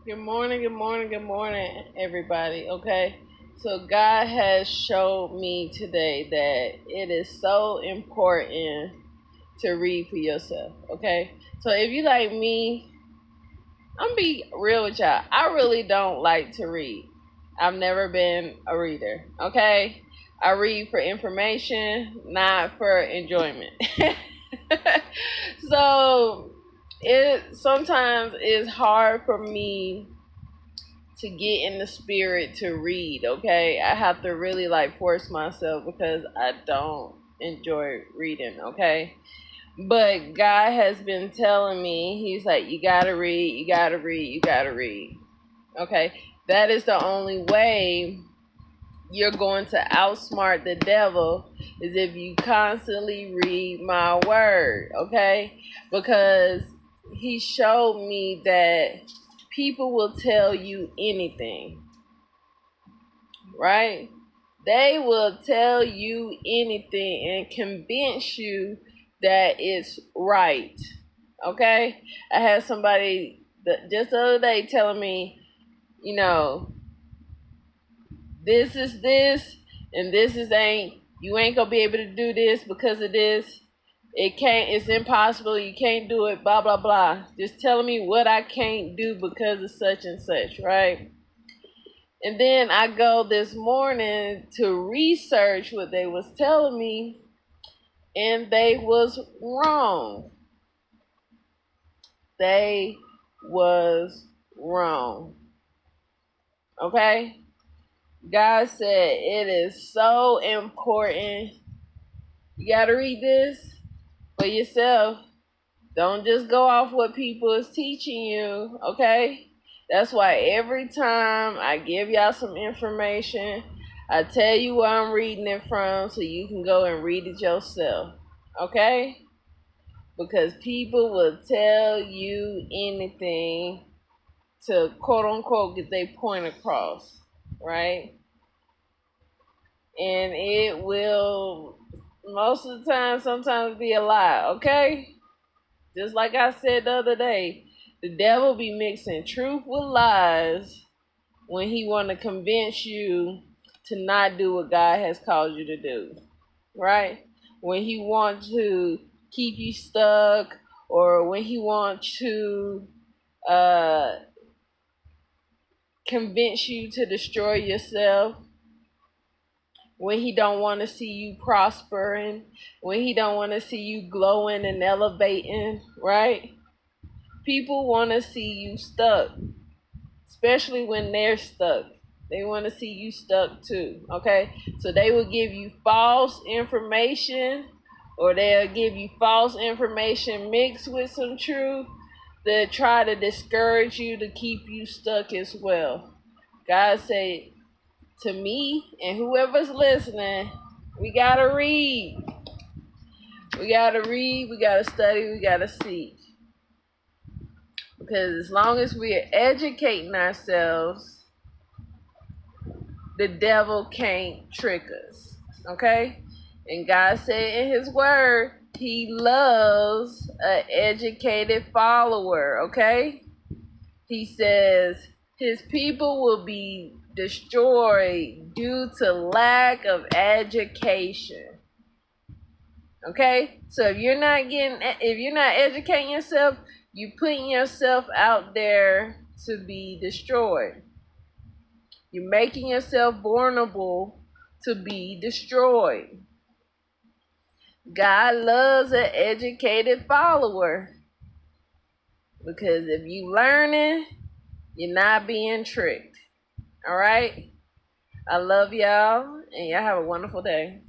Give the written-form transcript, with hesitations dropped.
Good morning, everybody. Okay, so God has showed me today that it is so important to read for yourself. Okay, so if you like me, I'm be real with y'all. I really don't like to read. I've never been a reader. Okay, I read for information, not for enjoyment. So it sometimes is hard for me to get in the spirit to read. Okay, I have to really like force myself because I don't enjoy reading. Okay, but God has been telling me, He's like, you gotta read, you gotta read, you gotta read. Okay, that is the only way you're going to outsmart the devil, is if you constantly read my word. Okay, because He showed me that people will tell you anything, right? They will tell you anything and convince you that it's right. Okay? I had somebody just the other day telling me, you know, this is this and this is ain't. You ain't gonna be able to do this because of this. It's impossible. You can't do it, blah, blah, blah. Just telling me what I can't do because of such and such, right? And then I go this morning to research what they was telling me, and they was wrong. They was wrong. Okay? God said it is so important. You got to read this for yourself. Don't just go off what people is teaching you, okay? That's why every time I give y'all some information, I tell you where I'm reading it from so you can go and read it yourself, okay? Because people will tell you anything to quote unquote get their point across, right? And it will most of the time sometimes be a lie, okay? Just like I said the other day, the devil be mixing truth with lies when he want to convince you to not do what God has called you to do, right? When he want to keep you stuck, or when he wants to uh, convince you to destroy yourself, when he don't want to see you prospering, when he don't want to see you glowing and elevating, right? People want to see you stuck, especially when they're stuck. They want to see you stuck too, okay? So they will give you false information, or they'll give you false information mixed with some truth to try to discourage you to keep you stuck as well. God said to me and whoever's listening, we got to read. We got to read, we got to study, we got to seek. Because as long as we are educating ourselves, the devil can't trick us. Okay? And God said in His Word, He loves an educated follower. Okay? He says His people will be destroyed due to lack of education. Okay? So if you're not educating yourself, you're putting yourself out there to be destroyed. You're making yourself vulnerable to be destroyed. God loves an educated follower, because if you learning, you're not being tricked. All right? I love y'all, and y'all have a wonderful day.